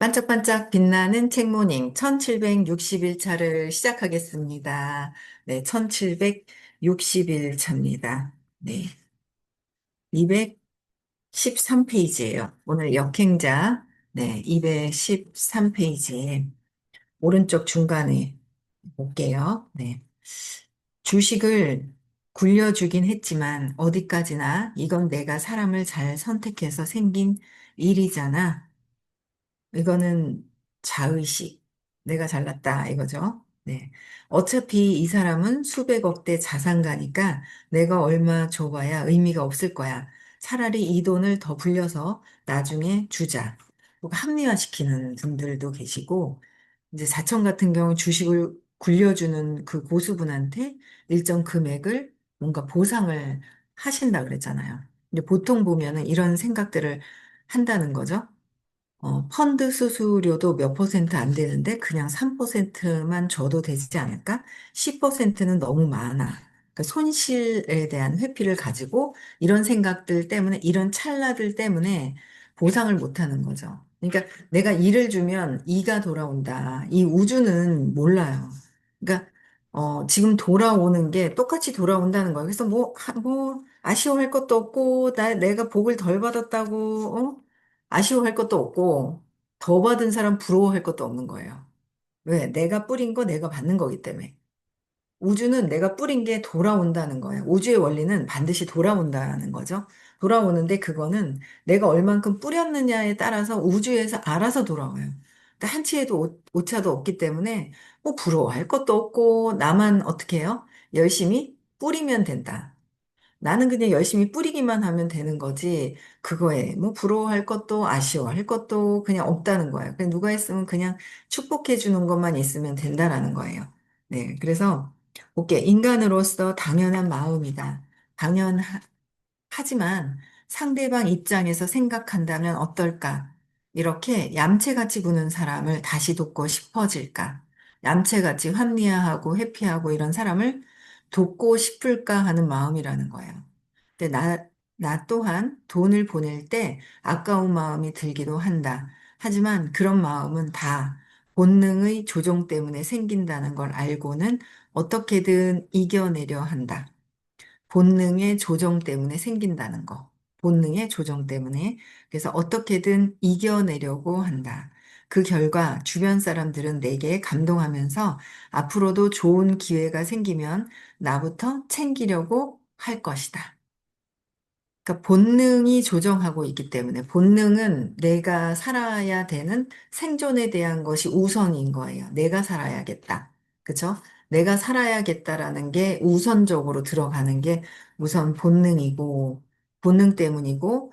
반짝반짝 빛나는 책모닝 1760일차를 시작하겠습니다. 네, 1760일차입니다. 네, 213페이지예요. 오늘 역행자, 네, 213페이지에 오른쪽 중간에 볼게요. 네, 주식을 굴려주긴 했지만 어디까지나 이건 내가 사람을 잘 선택해서 생긴 일이잖아. 이거는 자의식. 내가 잘났다, 이거죠. 네. 어차피 이 사람은 수백억 대 자산가니까 내가 얼마 줘봐야 의미가 없을 거야. 차라리 이 돈을 더 불려서 나중에 주자. 그리고 합리화시키는 분들도 계시고, 이제 사천 같은 경우 주식을 굴려주는 그 고수분한테 일정 금액을 뭔가 보상을 하신다 그랬잖아요. 근데 보통 보면은 이런 생각들을 한다는 거죠. 펀드 수수료도 몇 퍼센트 안 되는데 그냥 3%만 줘도 되지 않을까? 10%는 너무 많아. 그러니까 손실에 대한 회피를 가지고 이런 생각들 때문에, 이런 찰나들 때문에 보상을 못 하는 거죠. 그러니까 내가 일을 주면 이가 돌아온다. 이 우주는 몰라요. 그러니까 지금 돌아오는 게 똑같이 돌아온다는 거예요. 그래서 아쉬워할 것도 없고, 내가 복을 덜 받았다고, 아쉬워할 것도 없고, 더 받은 사람 부러워할 것도 없는 거예요. 왜? 내가 뿌린 거 내가 받는 거기 때문에. 우주는 내가 뿌린 게 돌아온다는 거예요. 우주의 원리는 반드시 돌아온다는 거죠. 돌아오는데 그거는 내가 얼만큼 뿌렸느냐에 따라서 우주에서 알아서 돌아와요. 그러니까 한치에도 오차도 없기 때문에 뭐 부러워할 것도 없고, 나만 어떻게 해요? 열심히 뿌리면 된다. 나는 그냥 열심히 뿌리기만 하면 되는 거지, 그거에 뭐 부러워할 것도 아쉬워할 것도 그냥 없다는 거예요. 그냥 누가 있으면 그냥 축복해 주는 것만 있으면 된다라는 거예요. 네. 그래서, 오케이. 인간으로서 당연한 마음이다. 하지만 상대방 입장에서 생각한다면 어떨까? 이렇게 얌체같이 구는 사람을 다시 돕고 싶어질까? 얌체같이 합리화하고 회피하고 이런 사람을 돕고 싶을까 하는 마음이라는 거예요. 근데 나 또한 돈을 보낼 때 아까운 마음이 들기도 한다. 하지만 그런 마음은 다 본능의 조정 때문에 생긴다는 걸 알고는 어떻게든 이겨내려 한다. 본능의 조정 때문에 생긴다는 거. 본능의 조정 때문에. 그래서 어떻게든 이겨내려고 한다. 그 결과 주변 사람들은 내게 감동하면서 앞으로도 좋은 기회가 생기면 나부터 챙기려고 할 것이다. 그러니까 본능이 조정하고 있기 때문에 본능은 내가 살아야 되는 생존에 대한 것이 우선인 거예요. 내가 살아야겠다. 그쵸? 내가 살아야겠다라는 게 우선적으로 들어가는 게 우선 본능이고, 본능 때문이고,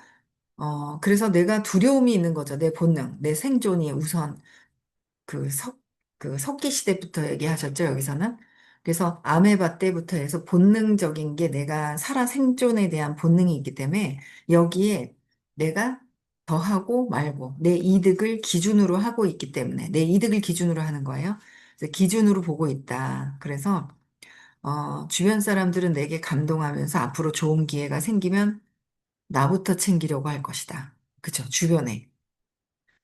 그래서 내가 두려움이 있는 거죠. 내 본능, 내 생존이 우선. 그 석기 시대부터 얘기하셨죠, 여기서는. 그래서 아메바 때부터 해서 본능적인 게 내가 살아 생존에 대한 본능이 있기 때문에 여기에 내가 더하고 말고 내 이득을 기준으로 하고 있기 때문에 내 이득을 기준으로 하는 거예요. 그래서 기준으로 보고 있다. 그래서 주변 사람들은 내게 감동하면서 앞으로 좋은 기회가 생기면 나부터 챙기려고 할 것이다. 그쵸? 주변에.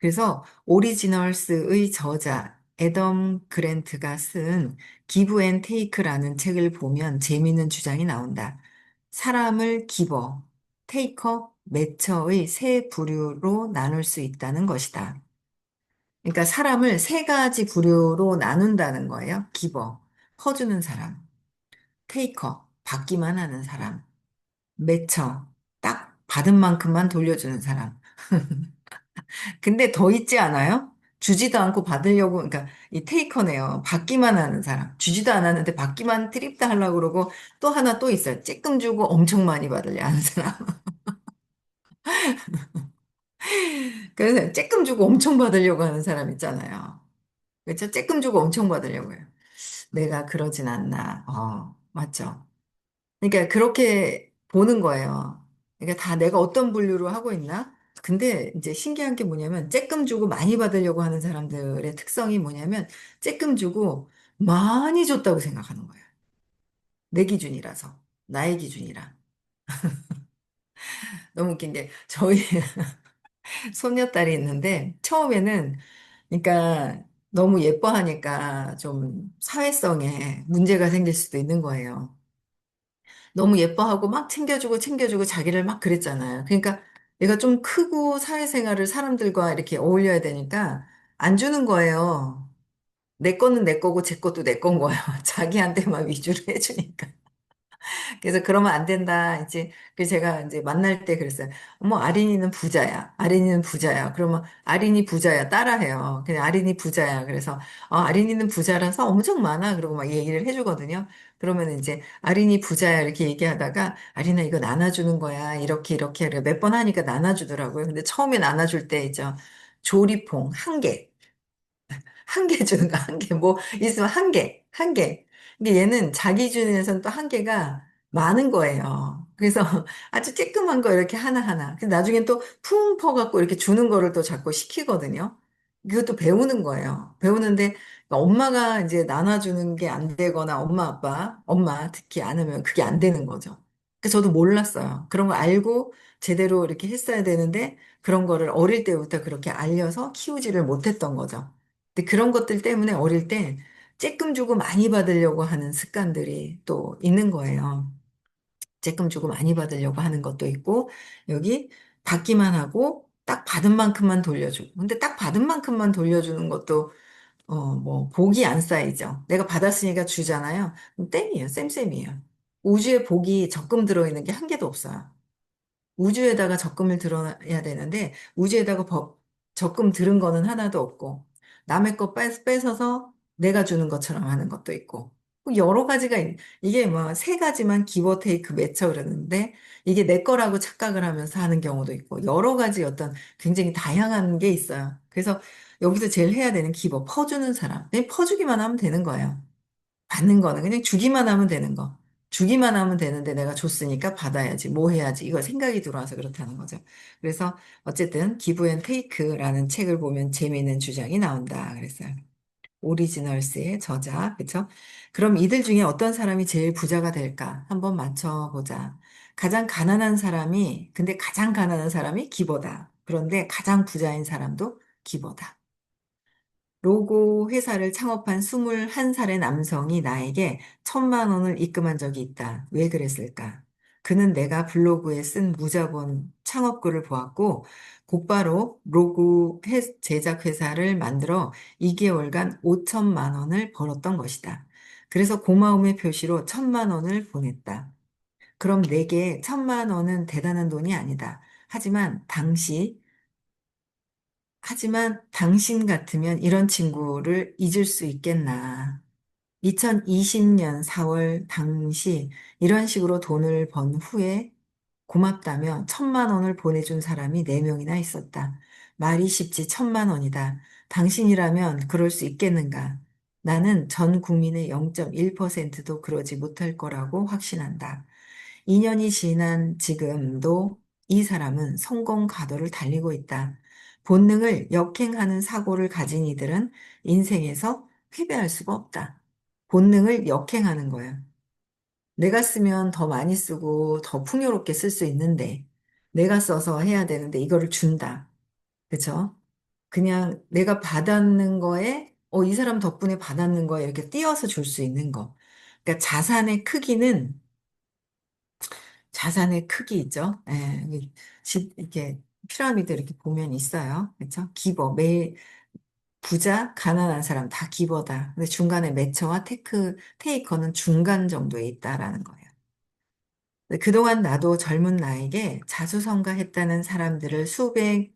그래서 오리지널스의 저자 애덤 그랜트가 쓴 기브 앤 테이크라는 책을 보면 재미있는 주장이 나온다. 사람을 기버, 테이커, 매처의 세 부류로 나눌 수 있다는 것이다. 그러니까 사람을 세 가지 부류로 나눈다는 거예요. 기버, 퍼주는 사람, 테이커, 받기만 하는 사람, 매처, 딱 받은 만큼만 돌려주는 사람. 근데 더 있지 않아요? 주지도 않고 받으려고, 그러니까 이 테이커네요. 받기만 하는 사람. 주지도 않았는데 받기만 트립다 하려고 그러고 또 하나 또 있어요. 쬐끔 주고 엄청 많이 받으려 하는 사람. 그래서 쬐끔 주고 엄청 받으려고 하는 사람 있잖아요. 그렇죠? 쬐끔 주고 엄청 받으려고 해요. 내가 그러진 않나. 맞죠. 그러니까 그렇게 보는 거예요. 그러니까 다 내가 어떤 분류로 하고 있나? 근데 이제 신기한 게 뭐냐면 쬐끔 주고 많이 받으려고 하는 사람들의 특성이 뭐냐면 쬐끔 주고 많이 줬다고 생각하는 거예요. 내 기준이라서. 나의 기준이라. 너무 웃긴 게 저희 손녀딸이 있는데 처음에는 그러니까 너무 예뻐하니까 좀 사회성에 문제가 생길 수도 있는 거예요. 너무 예뻐하고 막 챙겨주고 챙겨주고 자기를 막 그랬잖아요. 그러니까 얘가 좀 크고 사회생활을 사람들과 이렇게 어울려야 되니까 안 주는 거예요. 내 거는 내 거고 제 것도 내 건 거예요. 자기한테만 위주로 해주니까. 그래서 그러면 안 된다. 이제 그 제가 이제 만날 때 그랬어요. 어머, 아린이는 부자야. 아린이는 부자야. 그러면 아린이 부자야. 따라해요. 그냥 아린이 부자야. 그래서 아린이는 부자라서 엄청 많아. 그러고 막 얘기를 해주거든요. 그러면 이제 아린이 부자야 이렇게 얘기하다가 아린아 이거 나눠주는 거야. 이렇게 이렇게 몇 번 하니까 나눠주더라고요. 근데 처음에 나눠줄 때 이제 조리퐁 한 개. 한 개 주는 거, 한 개. 뭐, 있으면 한 개, 한 개. 근데 얘는 자기 기준에서는 또 한 개가 많은 거예요. 그래서 아주 쬐끄만 거 이렇게 하나하나. 근데 나중엔 또 풍 퍼갖고 이렇게 주는 거를 또 자꾸 시키거든요. 이것도 배우는 거예요. 배우는데 엄마가 이제 나눠주는 게 안 되거나 엄마, 아빠, 엄마 특히 안 하면 그게 안 되는 거죠. 그래서 저도 몰랐어요. 그런 거 알고 제대로 이렇게 했어야 되는데 그런 거를 어릴 때부터 그렇게 알려서 키우지를 못했던 거죠. 근데 그런 것들 때문에 어릴 때 쬐끔 주고 많이 받으려고 하는 습관들이 또 있는 거예요. 쬐끔 주고 많이 받으려고 하는 것도 있고, 여기 받기만 하고 딱 받은 만큼만 돌려주고. 근데 딱 받은 만큼만 돌려주는 것도, 뭐, 복이 안 쌓이죠. 내가 받았으니까 주잖아요. 그럼 땡이에요. 쌤쌤이에요. 우주에 복이 적금 들어있는 게 한 개도 없어요. 우주에다가 적금을 들어야 되는데 우주에다가 적금 들은 거는 하나도 없고 남의 거 뺏어서 내가 주는 것처럼 하는 것도 있고 뭐 여러 가지가 이게 뭐 세 가지만 기버 테이크 매쳐 그러는데 이게 내 거라고 착각을 하면서 하는 경우도 있고 여러 가지 어떤 굉장히 다양한 게 있어요. 그래서 여기서 제일 해야 되는 기버 퍼주는 사람 그냥 퍼주기만 하면 되는 거예요. 받는 거는 그냥 주기만 하면 되는 거. 주기만 하면 되는데 내가 줬으니까 받아야지, 뭐 해야지. 이거 생각이 들어와서 그렇다는 거죠. 그래서 어쨌든 기브 앤 테이크라는 책을 보면 재미있는 주장이 나온다. 그랬어요. 오리지널스의 저자, 그쵸? 그럼 이들 중에 어떤 사람이 제일 부자가 될까? 한번 맞춰보자. 가장 가난한 사람이, 근데 가장 가난한 사람이 기버다. 그런데 가장 부자인 사람도 기버다. 로고 회사를 창업한 21살의 남성이 나에게 1,000만 원을 입금한 적이 있다. 왜 그랬을까? 그는 내가 블로그에 쓴 무자본 창업글을 보았고, 곧바로 로고 제작 회사를 만들어 2개월간 5천만 원을 벌었던 것이다. 그래서 고마움의 표시로 1,000만 원을 보냈다. 그럼 내게 1,000만 원은 대단한 돈이 아니다. 하지만 당신 같으면 이런 친구를 잊을 수 있겠나. 2020년 4월 당시 이런 식으로 돈을 번 후에 고맙다며 1,000만 원을 보내준 사람이 4명이나 있었다. 말이 쉽지 1,000만 원이다. 당신이라면 그럴 수 있겠는가? 나는 전 국민의 0.1%도 그러지 못할 거라고 확신한다. 2년이 지난 지금도 이 사람은 성공 가도를 달리고 있다. 본능을 역행하는 사고를 가진 이들은 인생에서 패배할 수가 없다. 본능을 역행하는 거야. 내가 쓰면 더 많이 쓰고 더 풍요롭게 쓸 수 있는데, 내가 써서 해야 되는데 이거를 준다. 그쵸? 그냥 내가 받았는 거에, 이 사람 덕분에 받았는 거에 이렇게 띄어서 줄 수 있는 거. 그러니까 자산의 크기 있죠? 예, 이렇게 피라미드 이렇게 보면 있어요. 그렇죠? 기버, 매일 부자, 가난한 사람 다 기버다. 근데 중간에 매처와 테이커는 중간 정도에 있다라는 거예요. 근데 그동안 나도 젊은 나에게 자수성가했다는 사람들을 수백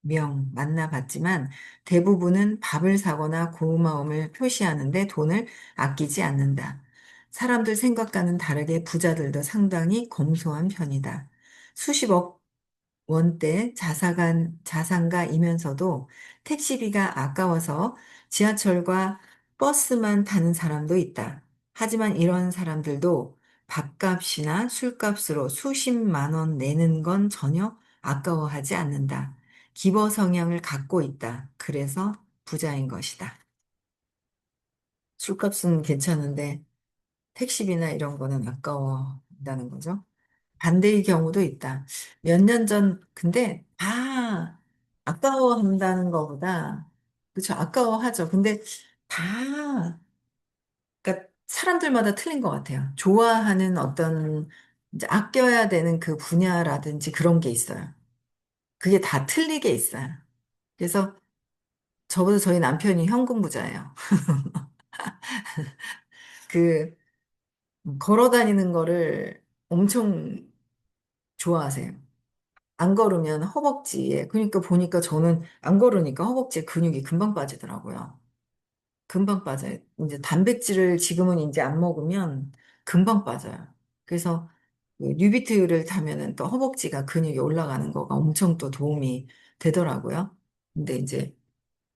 명 만나봤지만 대부분은 밥을 사거나 고마움을 표시하는데 돈을 아끼지 않는다. 사람들 생각과는 다르게 부자들도 상당히 검소한 편이다. 수십억 원대 자산가이면서도 택시비가 아까워서 지하철과 버스만 타는 사람도 있다. 하지만 이런 사람들도 밥값이나 술값으로 수십만 원 내는 건 전혀 아까워하지 않는다. 기버 성향을 갖고 있다. 그래서 부자인 것이다. 술값은 괜찮은데 택시비나 이런 거는 아까워한다는 거죠. 반대의 경우도 있다. 몇 년 전, 근데 다 아까워한다는 것보다, 그쵸, 아까워하죠. 근데 다, 그러니까 사람들마다 틀린 것 같아요. 좋아하는 어떤, 이제 아껴야 되는 그 분야라든지 그런 게 있어요. 그게 다 틀리게 있어요. 그래서 저보다 저희 남편이 현금 부자예요. 그, 걸어 다니는 거를 엄청 좋아하세요. 안 걸으면 허벅지에, 그러니까 보니까 저는 안 걸으니까 허벅지에 근육이 금방 빠지더라고요. 금방 빠져요. 이제 단백질을 지금은 이제 안 먹으면 금방 빠져요. 그래서 그 뉴비트를 타면은 또 허벅지가 근육이 올라가는 거가 엄청 또 도움이 되더라고요. 근데 이제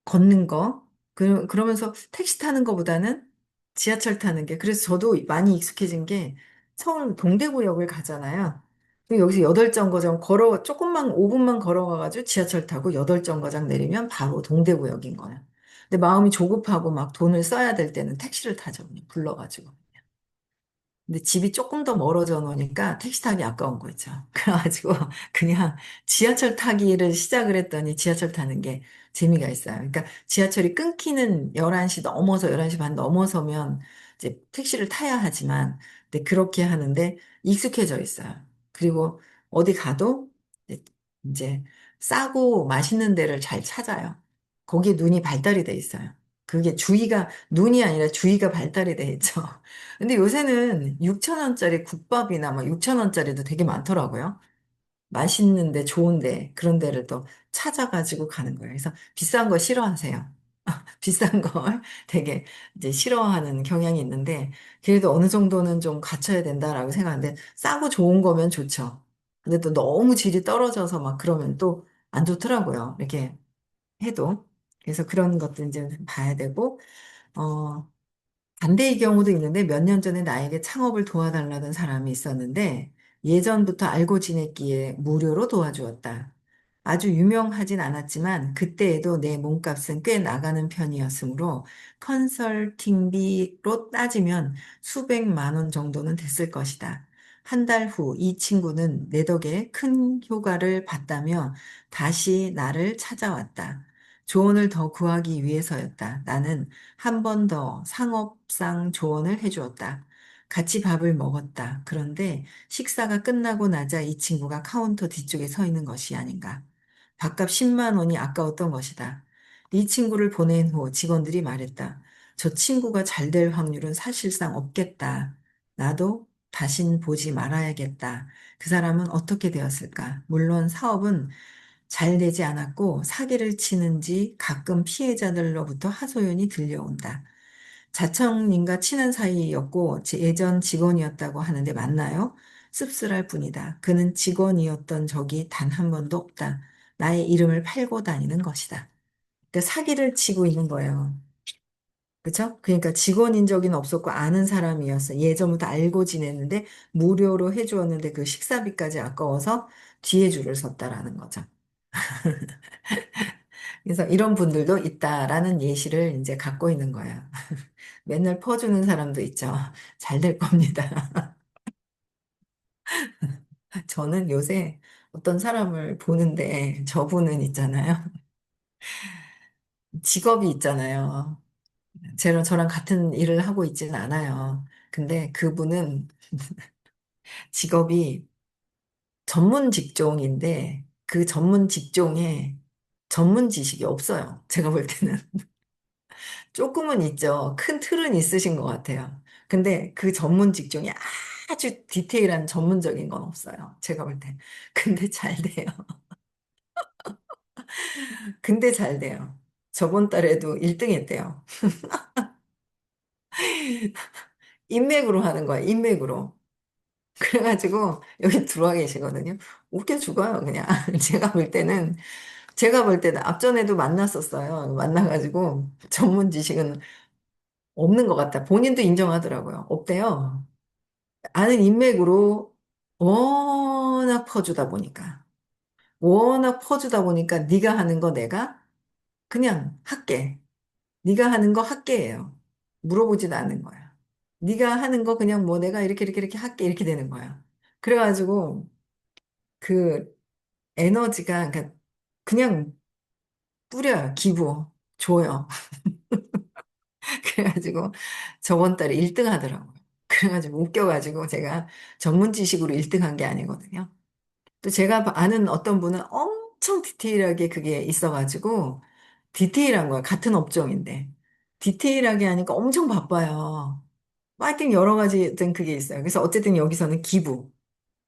걷는 거, 그러면서 택시 타는 거보다는 지하철 타는 게, 그래서 저도 많이 익숙해진 게 서울 동대구역을 가잖아요. 그리고 여기서 8정거장 조금만, 5분만 걸어가가지고 지하철 타고 8정거장 내리면 바로 동대구역인 거예요. 근데 마음이 조급하고 막 돈을 써야 될 때는 택시를 타죠. 그냥 불러가지고. 근데 집이 조금 더 멀어져 놓으니까 택시 타기 아까운 거 있죠. 그래가지고 그냥 지하철 타기를 시작을 했더니 지하철 타는 게 재미가 있어요. 그러니까 지하철이 끊기는 11시 넘어서 11시 반 넘어서면 이제 택시를 타야 하지만 근데 그렇게 하는데 익숙해져 있어요. 그리고 어디 가도 이제 싸고 맛있는 데를 잘 찾아요. 거기에 눈이 발달이 돼 있어요. 그게 눈이 아니라 주의가 발달이 돼 있죠. 근데 요새는 6천 원짜리 국밥이나 막 6천 원짜리도 되게 많더라고요. 맛있는데 좋은데 그런 데를 또 찾아가지고 가는 거예요. 그래서 비싼 거 싫어하세요. 비싼 걸 되게 이제 싫어하는 경향이 있는데 그래도 어느 정도는 좀 갖춰야 된다라고 생각하는데 싸고 좋은 거면 좋죠. 근데 또 너무 질이 떨어져서 막 그러면 또 안 좋더라고요. 이렇게 해도. 그래서 그런 것들 이제 봐야 되고, 어, 반대의 경우도 있는데 몇 년 전에 나에게 창업을 도와달라던 사람이 있었는데 예전부터 알고 지냈기에 무료로 도와주었다. 아주 유명하진 않았지만 그때에도 내 몸값은 꽤 나가는 편이었으므로 컨설팅비로 따지면 수백만 원 정도는 됐을 것이다. 한 달 후 이 친구는 내 덕에 큰 효과를 봤다며 다시 나를 찾아왔다. 조언을 더 구하기 위해서였다. 나는 한 번 더 상업상 조언을 해주었다. 같이 밥을 먹었다. 그런데 식사가 끝나고 나자 이 친구가 카운터 뒤쪽에 서 있는 것이 아닌가. 밥값 10만 원이 아까웠던 것이다. 이 친구를 보낸 후 직원들이 말했다. 저 친구가 잘 될 확률은 사실상 없겠다. 나도 다신 보지 말아야겠다. 그 사람은 어떻게 되었을까? 물론 사업은 잘 되지 않았고 사기를 치는지 가끔 피해자들로부터 하소연이 들려온다. 자청님과 친한 사이였고 제 예전 직원이었다고 하는데 맞나요? 씁쓸할 뿐이다. 그는 직원이었던 적이 단 한 번도 없다. 나의 이름을 팔고 다니는 것이다. 그러니까 사기를 치고 있는 거예요. 그쵸? 그러니까 직원인 적은 없었고 아는 사람이었어. 예전부터 알고 지냈는데 무료로 해주었는데 그 식사비까지 아까워서 뒤에 줄을 섰다라는 거죠. 그래서 이런 분들도 있다라는 예시를 이제 갖고 있는 거예요. 맨날 퍼주는 사람도 있죠. 잘 될 겁니다. 저는 요새 어떤 사람을 보는데 저분은 있잖아요. 직업이 있잖아요. 저랑 같은 일을 하고 있지는 않아요. 근데 그분은 직업이 전문 직종인데 그 전문 직종에 전문 지식이 없어요. 제가 볼 때는. 조금은 있죠. 큰 틀은 있으신 것 같아요. 근데 그 전문 직종이 아주 디테일한 전문적인 건 없어요. 제가 볼 때. 근데 잘 돼요. 근데 잘 돼요. 저번 달에도 1등 했대요. 인맥으로 하는 거야, 인맥으로. 그래가지고 여기 들어와 계시거든요. 웃겨 죽어요, 그냥. 제가 볼 때는 앞전에도 만났었어요. 만나가지고 전문 지식은 없는 것 같다. 본인도 인정하더라고요. 없대요. 아는 인맥으로 워낙 퍼주다 보니까 네가 하는 거 내가 그냥 할게. 네가 하는 거 할게예요. 물어보지도 않는 거야. 네가 하는 거 그냥 뭐 내가 이렇게 이렇게 이렇게 할게 이렇게 되는 거야. 그래가지고 그 에너지가 그러니까 그냥 뿌려요. 기부. 줘요. 그래가지고 저번 달에 1등 하더라고요. 그래가지고 웃겨가지고 제가 전문 지식으로 1등 한 게 아니거든요. 또 제가 아는 어떤 분은 엄청 디테일하게 그게 있어가지고 디테일한 거예요. 같은 업종인데. 디테일하게 하니까 엄청 바빠요. 하여튼 여러 가지 어떤 그게 있어요. 그래서 어쨌든 여기서는 기부.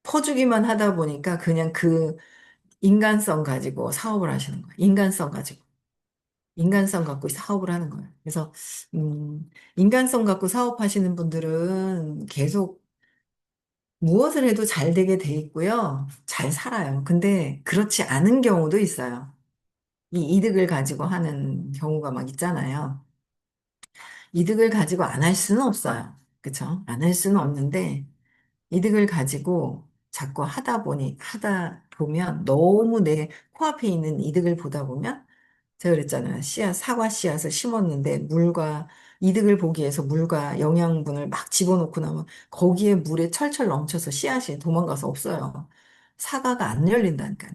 퍼주기만 하다 보니까 그냥 그 인간성 가지고 사업을 하시는 거예요. 인간성 가지고. 인간성 갖고 사업을 하는 거예요. 그래서, 인간성 갖고 사업하시는 분들은 계속 무엇을 해도 잘 되게 돼 있고요. 잘 살아요. 근데 그렇지 않은 경우도 있어요. 이 이득을 가지고 하는 경우가 막 있잖아요. 이득을 가지고 안 할 수는 없어요. 그쵸? 안 할 수는 없는데, 이득을 가지고 자꾸 하다 보면 너무 내 코앞에 있는 이득을 보다 보면 제가 그랬잖아요. 사과 씨앗을 심었는데 이득을 보기 위해서 물과 영양분을 막 집어넣고 나면 거기에 물에 철철 넘쳐서 씨앗이 도망가서 없어요. 사과가 안 열린다니까요.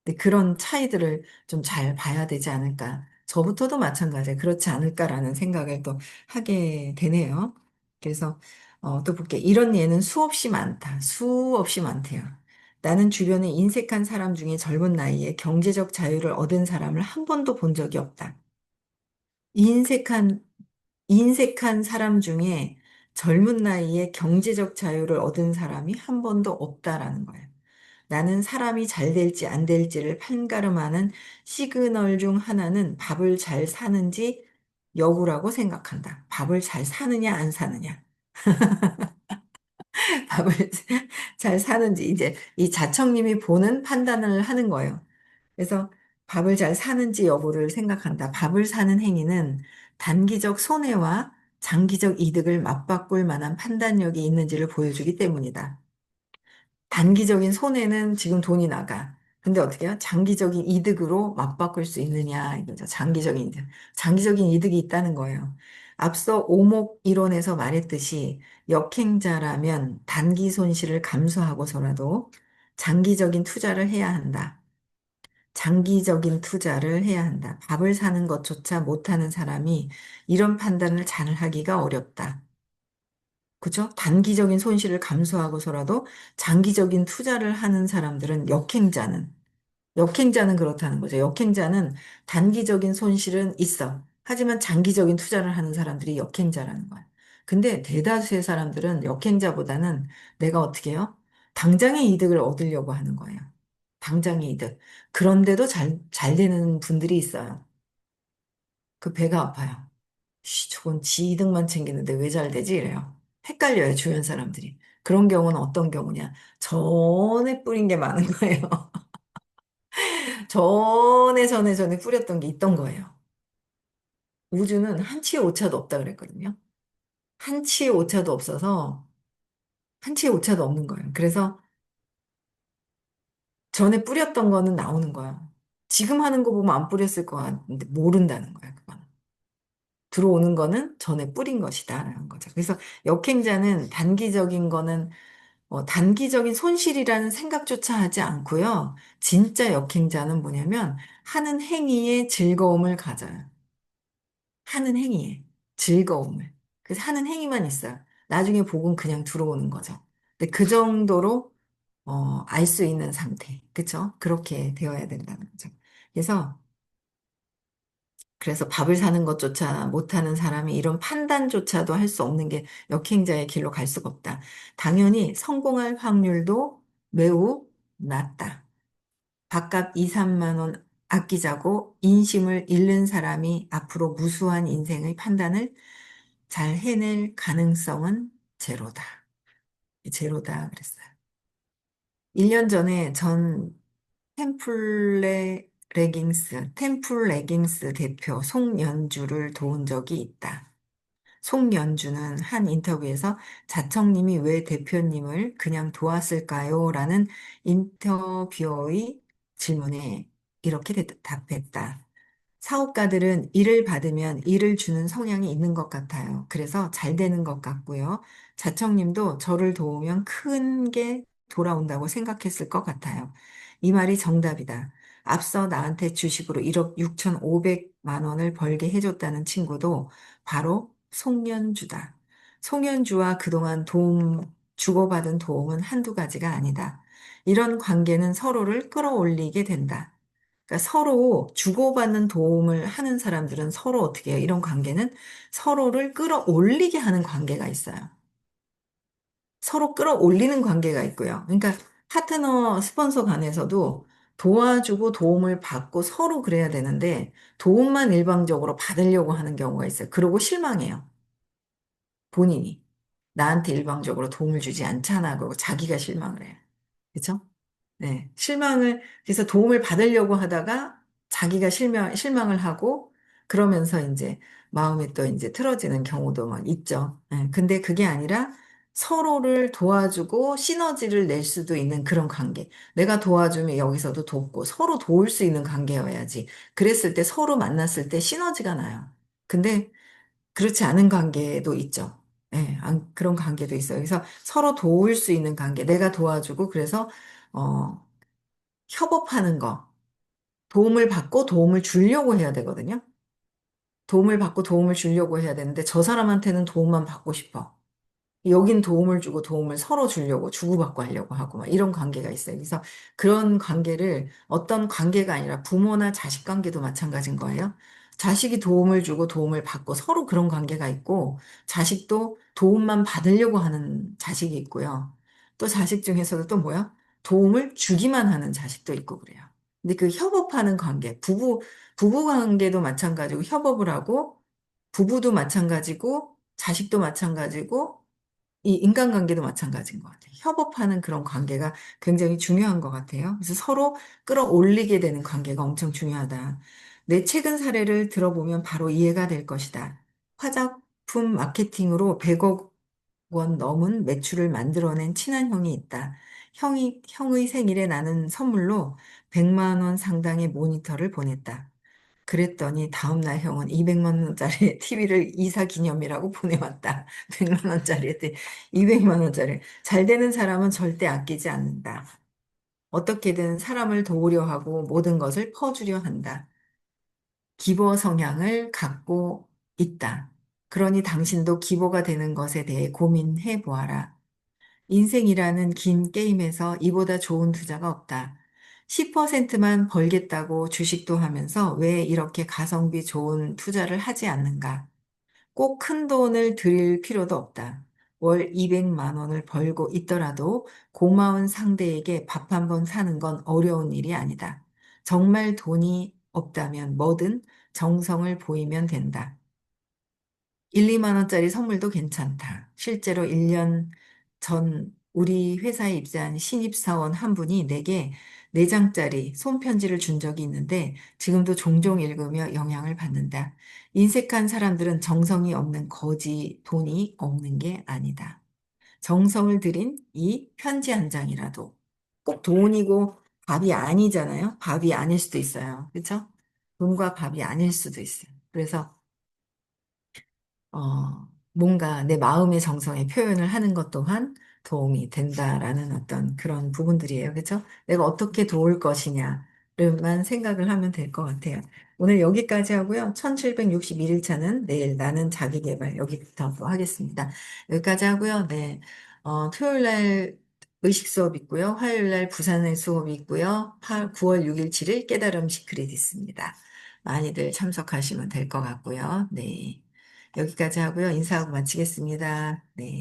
근데 그런 차이들을 좀 잘 봐야 되지 않을까. 저부터도 마찬가지예요. 그렇지 않을까라는 생각을 또 하게 되네요. 그래서 또 볼게. 이런 예는 수없이 많다. 수없이 많대요. 나는 주변에 인색한 사람 중에 젊은 나이에 경제적 자유를 얻은 사람을 한 번도 본 적이 없다. 인색한, 인색한 사람 중에 젊은 나이에 경제적 자유를 얻은 사람이 한 번도 없다라는 거예요. 나는 사람이 잘 될지 안 될지를 판가름하는 시그널 중 하나는 밥을 잘 사는지 여부라고 생각한다. 밥을 잘 사느냐, 안 사느냐. 밥을 잘 사는지, 이제 이 자청님이 보는 판단을 하는 거예요. 그래서 밥을 잘 사는지 여부를 생각한다. 밥을 사는 행위는 단기적 손해와 장기적 이득을 맞바꿀 만한 판단력이 있는지를 보여주기 때문이다. 단기적인 손해는 지금 돈이 나가. 근데 어떻게 해요? 장기적인 이득으로 맞바꿀 수 있느냐, 이거죠. 장기적인 이득. 장기적인 이득이 있다는 거예요. 앞서 오목 이론에서 말했듯이 역행자라면 단기 손실을 감수하고서라도 장기적인 투자를 해야 한다. 장기적인 투자를 해야 한다. 밥을 사는 것조차 못하는 사람이 이런 판단을 잘 하기가 어렵다. 그죠? 단기적인 손실을 감수하고서라도 장기적인 투자를 하는 사람들은 역행자는 그렇다는 거죠. 역행자는 단기적인 손실은 있어. 하지만 장기적인 투자를 하는 사람들이 역행자라는 거야. 근데 대다수의 사람들은 역행자보다는 내가 어떻게 해요? 당장의 이득을 얻으려고 하는 거예요. 당장의 이득. 그런데도 잘 되는 분들이 있어요. 그 배가 아파요. 저건 지 이득만 챙기는데 왜 잘 되지? 이래요. 헷갈려요, 주변 사람들이. 그런 경우는 어떤 경우냐? 전에 뿌린 게 많은 거예요. 전에 뿌렸던 게 있던 거예요. 우주는 한치의 오차도 없다 그랬거든요. 한치의 오차도 없어서, 한치의 오차도 없는 거예요. 그래서 전에 뿌렸던 거는 나오는 거예요. 지금 하는 거 보면 안 뿌렸을 것 같은데 모른다는 거예요, 그거는. 들어오는 거는 전에 뿌린 것이다라는 거죠. 그래서 역행자는 단기적인 거는 단기적인 손실이라는 생각조차 하지 않고요. 진짜 역행자는 뭐냐면 하는 행위에 즐거움을 가져요. 하는 행위에 즐거움을. 그래서 하는 행위만 있어요. 나중에 복은 그냥 들어오는 거죠. 근데 그 정도로 알 수 있는 상태. 그쵸? 그렇게 되어야 된다는 거죠. 그래서 밥을 사는 것조차 못하는 사람이 이런 판단조차도 할 수 없는 게 역행자의 길로 갈 수가 없다. 당연히 성공할 확률도 매우 낮다. 밥값 2, 3만 원 아끼자고 인심을 잃는 사람이 앞으로 무수한 인생의 판단을 잘 해낼 가능성은 제로다. 제로다 그랬어요. 1년 전에 전 템플 레깅스 대표 송연주를 도운 적이 있다. 송연주는 한 인터뷰에서 자청님이 왜 대표님을 그냥 도왔을까요? 라는 인터뷰어의 질문에 이렇게 답했다. 사업가들은 일을 받으면 일을 주는 성향이 있는 것 같아요. 그래서 잘 되는 것 같고요. 자청님도 저를 도우면 큰 게 돌아온다고 생각했을 것 같아요. 이 말이 정답이다. 앞서 나한테 주식으로 1억 6,500만 원을 벌게 해줬다는 친구도 바로 송년주다. 송년주와 그동안 주고받은 도움은 한두 가지가 아니다. 이런 관계는 서로를 끌어올리게 된다. 그러니까 서로 주고받는 도움을 하는 사람들은 서로 어떻게 해요? 이런 관계는 서로를 끌어올리게 하는 관계가 있어요. 서로 끌어올리는 관계가 있고요. 그러니까 파트너, 스폰서 간에서도 도와주고 도움을 받고 서로 그래야 되는데 도움만 일방적으로 받으려고 하는 경우가 있어요. 그러고 실망해요. 본인이. 나한테 일방적으로 도움을 주지 않잖아. 그러고 자기가 실망을 해요. 그렇죠? 네. 그래서 도움을 받으려고 하다가 자기가 실망을 하고 그러면서 이제 마음이 또 이제 틀어지는 경우도 막 있죠. 네. 근데 그게 아니라 서로를 도와주고 시너지를 낼 수도 있는 그런 관계. 내가 도와주면 여기서도 돕고 서로 도울 수 있는 관계여야지. 그랬을 때 서로 만났을 때 시너지가 나요. 근데 그렇지 않은 관계도 있죠. 예, 그런 관계도 있어요. 그래서 서로 도울 수 있는 관계, 내가 도와주고, 그래서, 어, 협업하는 거, 도움을 받고 도움을 주려고 해야 되거든요. 도움을 받고 도움을 주려고 해야 되는데, 저 사람한테는 도움만 받고 싶어. 여긴 도움을 주고 도움을 서로 주려고 주고받고 하려고 하고 막 이런 관계가 있어요. 그래서 그런 관계를 어떤 관계가 아니라 부모나 자식 관계도 마찬가지인 거예요. 자식이 도움을 주고 도움을 받고 서로 그런 관계가 있고 자식도 도움만 받으려고 하는 자식이 있고요. 또 자식 중에서도 또 뭐야? 도움을 주기만 하는 자식도 있고 그래요. 근데 그 협업하는 관계, 부부 관계도 마찬가지고 협업을 하고 부부도 마찬가지고 자식도 마찬가지고 이 인간관계도 마찬가지인 것 같아요. 협업하는 그런 관계가 굉장히 중요한 것 같아요. 그래서 서로 끌어올리게 되는 관계가 엄청 중요하다. 내 최근 사례를 들어보면 바로 이해가 될 것이다. 화장품 마케팅으로 100억 원 넘은 매출을 만들어낸 친한 형이 있다. 형의 생일에 나는 선물로 100만 원 상당의 모니터를 보냈다. 그랬더니 다음날 형은 200만 원짜리 TV를 이사 기념이라고 보내왔다. 100만 원짜리 했더니 200만 원짜리. 잘 되는 사람은 절대 아끼지 않는다. 어떻게든 사람을 도우려 하고 모든 것을 퍼주려 한다. 기버 성향을 갖고 있다. 그러니 당신도 기버가 되는 것에 대해 고민해 보아라. 인생이라는 긴 게임에서 이보다 좋은 투자가 없다. 10%만 벌겠다고 주식도 하면서 왜 이렇게 가성비 좋은 투자를 하지 않는가? 꼭 큰 돈을 들일 필요도 없다. 월 200만 원을 벌고 있더라도 고마운 상대에게 밥 한 번 사는 건 어려운 일이 아니다. 정말 돈이 없다면 뭐든 정성을 보이면 된다. 1, 2만 원짜리 선물도 괜찮다. 실제로 1년 전 우리 회사에 입사한 신입사원 한 분이 내게 4장짜리 손편지를 준 적이 있는데 지금도 종종 읽으며 영향을 받는다. 인색한 사람들은 정성이 없는 거지 돈이 없는 게 아니다. 정성을 들인 이 편지 한 장이라도 꼭 돈이고 밥이 아니잖아요. 밥이 아닐 수도 있어요. 그렇죠? 돈과 밥이 아닐 수도 있어요. 그래서 뭔가 내 마음의 정성에 표현을 하는 것 또한 도움이 된다라는 어떤 그런 부분들이에요. 그렇죠? 내가 어떻게 도울 것이냐를만 생각을 하면 될 것 같아요. 오늘 여기까지 하고요. 1761일차는 내일 나는 자기계발 여기부터 또 하겠습니다. 여기까지 하고요. 네. 토요일 날 의식 수업 있고요. 화요일 날 부산의 수업이 있고요. 9월 6일, 7일 깨달음 시크릿 있습니다. 많이들 참석하시면 될 것 같고요. 네. 여기까지 하고요. 인사하고 마치겠습니다. 네.